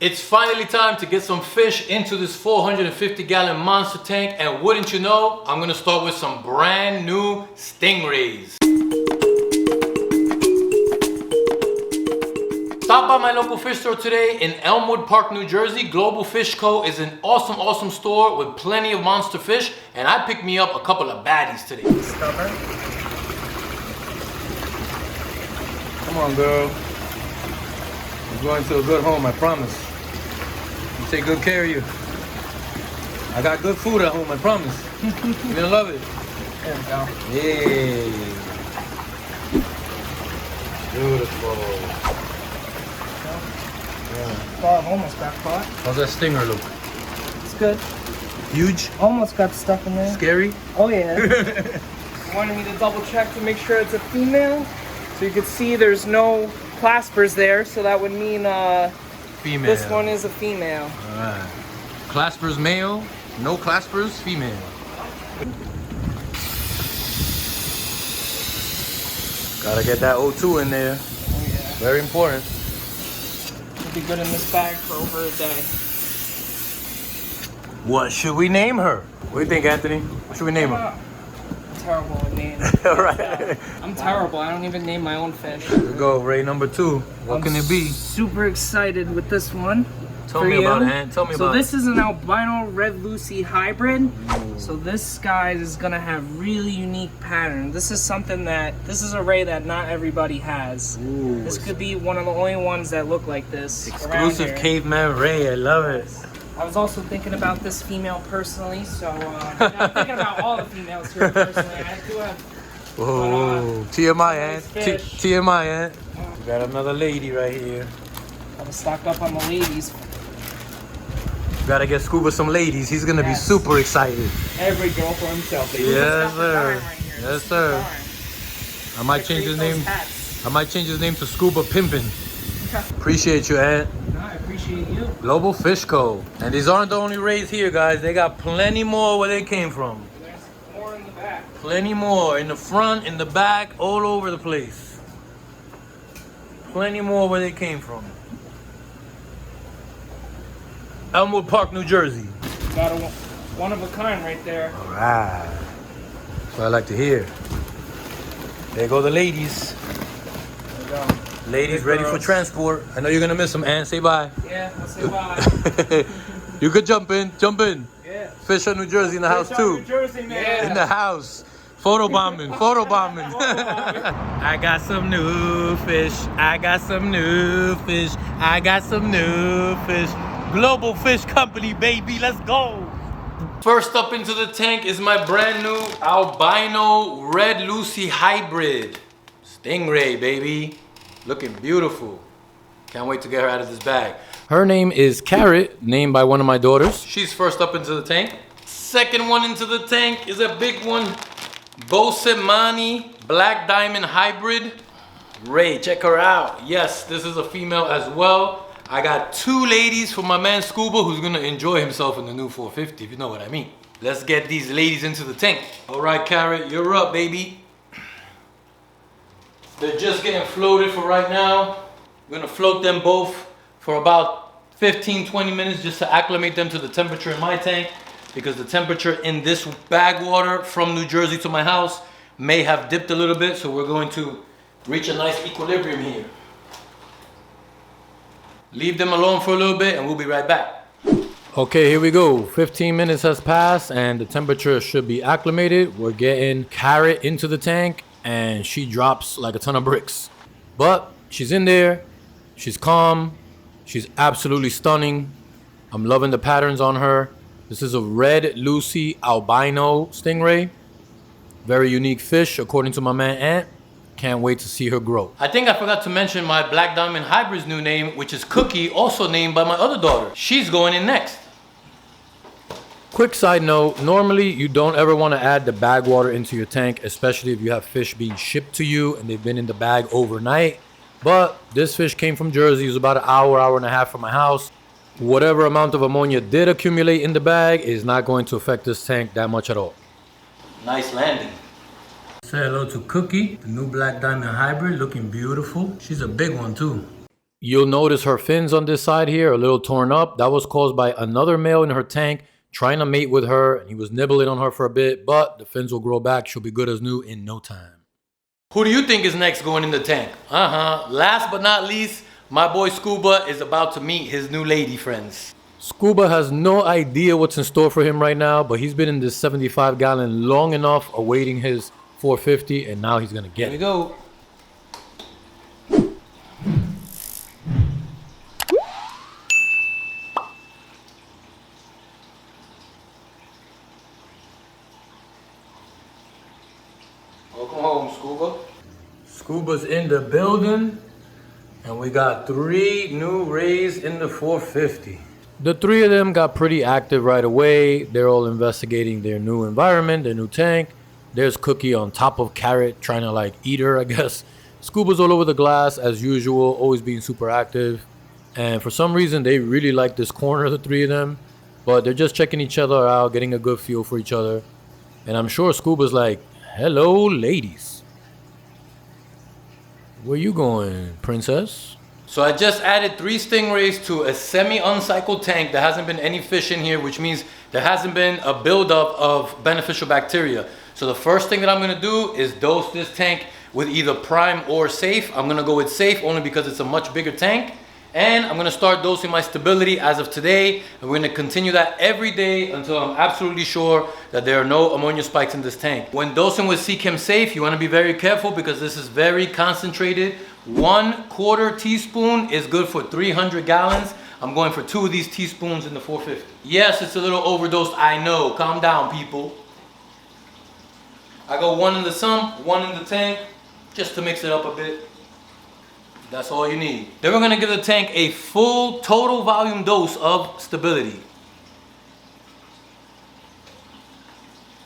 It's finally time to get some fish into this 450-gallon monster tank, and wouldn't you know, I'm gonna start with some brand new Stingrays. Stop by my local fish store today in Elmwood Park, New Jersey. Global Fish Co. is an awesome store with plenty of monster fish, and I picked me up a couple of baddies today. Stubborn. Come on, girl. You're going to a good home, I promise. I'll take good care of you. I got good food at home, I promise. You're gonna love it. There we go. Yay. Beautiful. Oh, I've almost got caught. How's that stinger look? It's good. Huge? Almost got stuff in there. Scary? Oh yeah. Wanted me to double check to make sure it's a female. So you can see there's no claspers there, so that would mean Female. this one is a female. Alright. Claspers male, no claspers female. Gotta get that O2 in there. Oh yeah. Very important. It'll be good in this bag for over a day. What should we name her? What do you think, Anthony? What should we name her? I'm terrible with names. Alright. I'm terrible. I don't even name my own fish. Here we go, Ray number 2. What can it be? Super excited with this one. Tell me about it, Ant. Tell me about it. So this is an albino red Lucy hybrid. So this guy is gonna have really unique pattern. This is something this is a ray that not everybody has. Ooh. This could be one of the only ones that look like this. Exclusive KaveMan Ray, I love it. I was also thinking about this female personally, so I'm thinking about all the females here personally. I do have. Whoa, TMI, Ant. fish. TMI, Ant. We got another lady right here. Gotta stock up on the ladies. Gotta get Scuba some ladies. He's gonna be super excited. Every girl for himself. Yes, sir. Right here. Yes, sir. I might change his name. I might change his name to Scuba Pimpin'. Appreciate you, Ant. No, I appreciate you. Global Fish Co. And these aren't the only rays here, guys. They got plenty more where they came from. There's more in the back. Plenty more in the front, in the back, all over the place. Plenty more where they came from. Elmwood Park, New Jersey. Got a one of a kind right there. All right. That's what I like to hear. There go the ladies. There we go. Ladies ready for transport. I know you're gonna miss them, Ann. Say bye. Yeah, I'll say bye. You could jump in. Jump in. Yeah. Fish on New Jersey in the house too. New Jersey, man. In the house. Photo bombing. Photo bombing. I got some new fish. I got some new fish. I got some new fish. Global Fish Company, baby. Let's go. First up into the tank is my brand new albino red Lucy hybrid. Stingray, baby. Looking beautiful. Can't wait to get her out of this bag. Her name is Carrot, named by one of my daughters. She's first up into the tank. Second one into the tank is a big one. Bosemani Black Diamond Hybrid. Ray, check her out. Yes, this is a female as well. I got 2 ladies for my man Scuba, who's gonna enjoy himself in the new 450, if you know what I mean. Let's get these ladies into the tank. All right, Carrot, you're up, baby. They're just getting floated for right now. We're gonna float them both for about 15-20 minutes just to acclimate them to the temperature in my tank, because the temperature in this bag water from New Jersey to my house may have dipped a little bit, so we're going to reach a nice equilibrium here. Leave them alone for a little bit and we'll be right back. Okay, here we go. 15 minutes has passed and the temperature should be acclimated. We're getting Carrot into the tank and she drops like a ton of bricks. But she's in there. She's calm. She's absolutely stunning. I'm loving the patterns on her. This is a red Lucy albino stingray. Very unique fish according to my man Ant. Can't wait to see her grow. I think I forgot to mention my Black Diamond Hybrid's new name, which is Cookie, also named by my other daughter. She's going in next. Quick side note, normally you don't ever want to add the bag water into your tank, especially if you have fish being shipped to you and they've been in the bag overnight. But this fish came from Jersey. It was about an hour and a half from my house. Whatever amount of ammonia did accumulate in the bag is not going to affect this tank that much at all. Nice landing. Say hello to Cookie, the new Black Diamond Hybrid, looking beautiful. She's a big one too. You'll notice her fins on this side here are a little torn up. That was caused by another male in her tank trying to mate with her, and he was nibbling on her for a bit, but the fins will grow back. She'll be good as new in no time. Who do you think is next going in the tank? Last but not least, my boy Scuba is about to meet his new lady friends. Scuba has no idea what's in store for him right now, but he's been in this 75-gallon long enough awaiting his 450, and now he's gonna get it. Here we go. Welcome home, Scuba. Scuba's in the building, and we got 3 new rays in the 450. The 3 of them got pretty active right away. They're all investigating their new environment, their new tank. There's Cookie on top of Carrot trying to like eat her, I guess. Scuba's all over the glass as usual, always being super active. And for some reason, they really like this corner, the 3 of them. But they're just checking each other out, getting a good feel for each other. And I'm sure Scuba's like, hello, ladies. Where you going, princess? So I just added 3 stingrays to a semi-uncycled tank. There hasn't been any fish in here, which means there hasn't been a buildup of beneficial bacteria. So the first thing that I'm gonna do is dose this tank with either Prime or Safe. I'm gonna go with Safe only because it's a much bigger tank. And I'm gonna start dosing my stability as of today. And we're gonna continue that every day until I'm absolutely sure that there are no ammonia spikes in this tank. When dosing with Seachem Safe, you wanna be very careful because this is very concentrated. 1/4 teaspoon is good for 300 gallons. I'm going for 2 of these teaspoons in the 450. Yes, it's a little overdosed, I know. Calm down, people. I go 1 in the sump, 1 in the tank, just to mix it up a bit. That's all you need. Then we're gonna give the tank a full total volume dose of stability.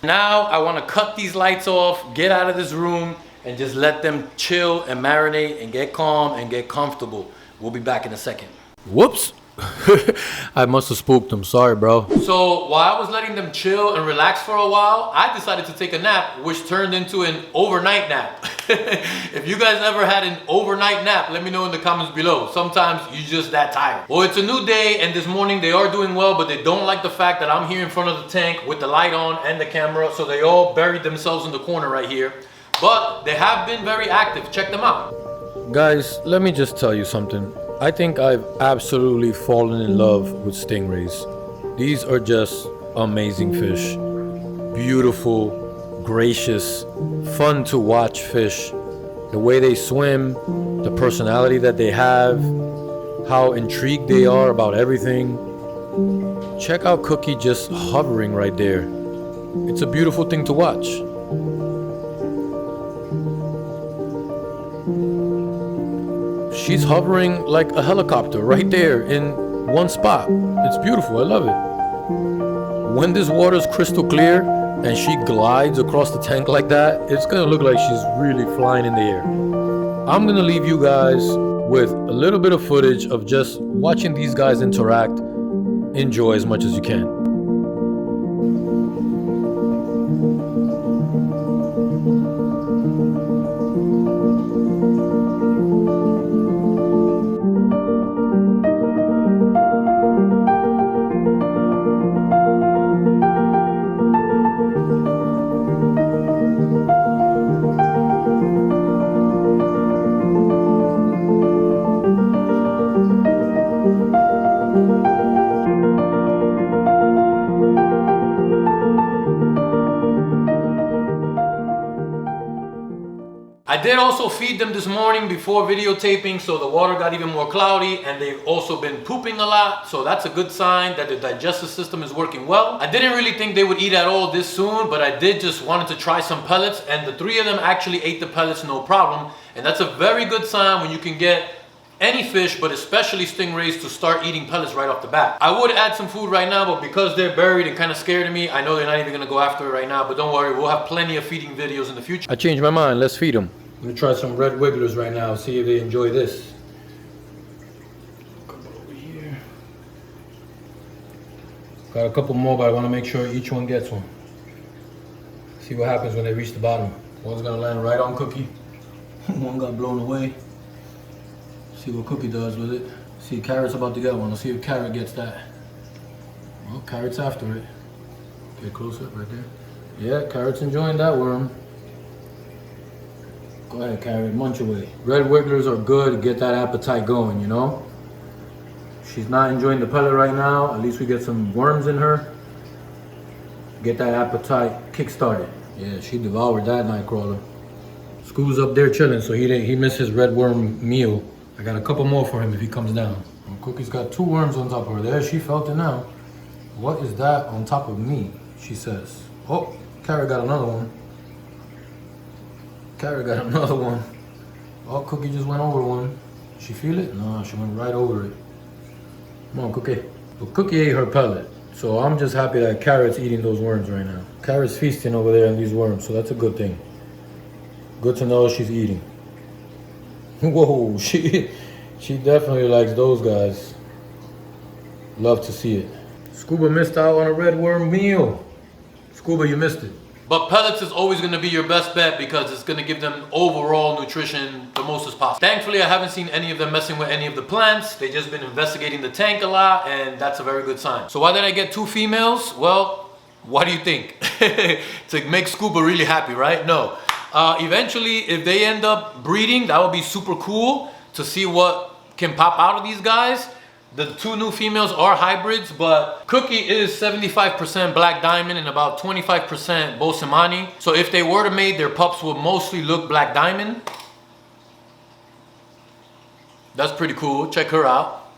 Now I wanna cut these lights off, get out of this room, and just let them chill and marinate and get calm and get comfortable. We'll be back in a second. Whoops. I must have spooked them. Sorry, bro. So while I was letting them chill and relax for a while, I decided to take a nap, which turned into an overnight nap. If you guys ever had an overnight nap, let me know in the comments below. Sometimes you're just that tired. Well, it's a new day, and this morning they are doing well, but they don't like the fact that I'm here in front of the tank with the light on and the camera, so they all buried themselves in the corner right here. But they have been very active. Check them out. Guys, let me just tell you something. I think I've absolutely fallen in love with stingrays. These are just amazing fish. Beautiful, gracious, fun to watch fish. The way they swim, the personality that they have, how intrigued they are about everything. Check out Cookie just hovering right there. It's a beautiful thing to watch. She's hovering like a helicopter right there in one spot. It's beautiful, I love it. When this water's crystal clear and she glides across the tank like that, it's gonna look like she's really flying in the air. I'm gonna leave you guys with a little bit of footage of just watching these guys interact. Enjoy as much as you can. I did also feed them this morning before videotaping, so the water got even more cloudy, and they've also been pooping a lot, so that's a good sign that the digestive system is working well. I didn't really think they would eat at all this soon, but I did just wanted to try some pellets, and the 3 of them actually ate the pellets no problem, and that's a very good sign when you can get any fish, but especially stingrays, to start eating pellets right off the bat. I would add some food right now, but because they're buried and kind of scared of me, I know they're not even gonna go after it right now, but don't worry, we'll have plenty of feeding videos in the future. I changed my mind, let's feed them. I'm gonna try some red wigglers right now, see if they enjoy this. Come over here. Got a couple more, but I wanna make sure each one gets one. See what happens when they reach the bottom. One's gonna land right on Cookie. One got blown away. See what Cookie does with it. See, Carrot's about to get one. Let's see if Carrot gets that. Well, Carrot's after it. Get closer, right there. Yeah, Carrot's enjoying that worm. Go ahead, Carrot, munch away. Red wigglers are good to get that appetite going, you know? She's not enjoying the pellet right now. At least we get some worms in her. Get that appetite kick-started. Yeah, she devoured that nightcrawler. Scoo's up there chilling, so he missed his red worm meal. I got a couple more for him if he comes down. And Cookie's got 2 worms on top of her. There, she felt it now. What is that on top of me? She says. Oh, Carrot got another one. Carrot got another one. Oh, Cookie just went over one. She feel it? No, she went right over it. Come on, Cookie. Well, Cookie ate her pellet. So I'm just happy that Carrot's eating those worms right now. Carrot's feasting over there on these worms, so that's a good thing. Good to know she's eating. Whoa, she definitely likes those guys. Love to see it. Scuba missed out on a red worm meal. Scuba, you missed it. But pellets is always going to be your best bet because it's going to give them overall nutrition the most as possible. Thankfully, I haven't seen any of them messing with any of the plants. They've just been investigating the tank a lot, and that's a very good sign. So why did I get 2 females? Well, what do you think? To make Scuba really happy, right? No. Eventually, if they end up breeding, that would be super cool to see what can pop out of these guys. The 2 new females are hybrids, but Cookie is 75% Black Diamond and about 25% Bosemani. So if they were to mate, their pups will mostly look Black Diamond. That's pretty cool. Check her out.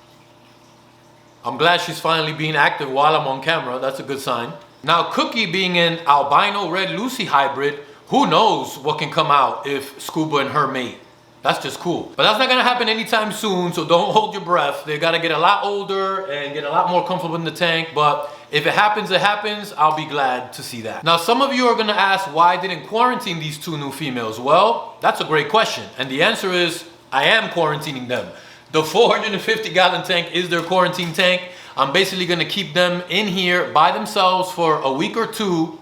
I'm glad she's finally being active while I'm on camera. That's a good sign. Now, Cookie being an albino Red Lucy hybrid, who knows what can come out if Scuba and her mate. That's just cool. But that's not gonna happen anytime soon, so don't hold your breath. They gotta get a lot older and get a lot more comfortable in the tank, but if it happens, it happens. I'll be glad to see that. Now, some of you are gonna ask why I didn't quarantine these 2 new females. Well, that's a great question. And the answer is, I am quarantining them. The 450-gallon tank is their quarantine tank. I'm basically gonna keep them in here by themselves for a week or 2,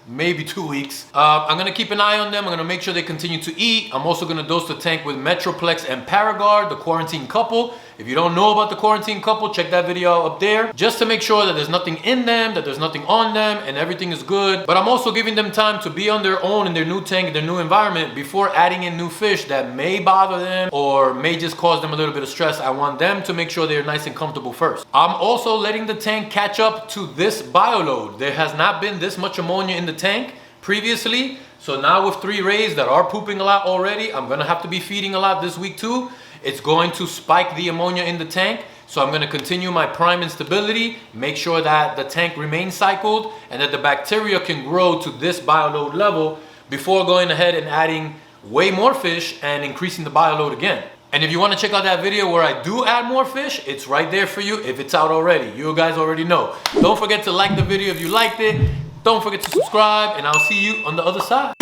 maybe 2 weeks. I'm gonna keep an eye on them. I'm gonna make sure they continue to eat. I'm also gonna dose the tank with Metroplex and Paragard, the quarantine couple. If you don't know about the quarantine couple, check that video up there, just to make sure that there's nothing in them, that there's nothing on them, and everything is good. But I'm also giving them time to be on their own in their new tank, in their new environment, before adding in new fish that may bother them or may just cause them a little bit of stress. I want them to make sure they're nice and comfortable first. I'm also letting the tank catch up to this bioload. There has not been this much ammonia in the tank previously. So now with 3 rays that are pooping a lot already, I'm gonna have to be feeding a lot this week too. It's going to spike the ammonia in the tank. So I'm gonna continue my prime and stability, make sure that the tank remains cycled and that the bacteria can grow to this bioload level before going ahead and adding way more fish and increasing the bioload again. And if you wanna check out that video where I do add more fish, it's right there for you if it's out already. You guys already know. Don't forget to like the video if you liked it. Don't forget to subscribe, and I'll see you on the other side.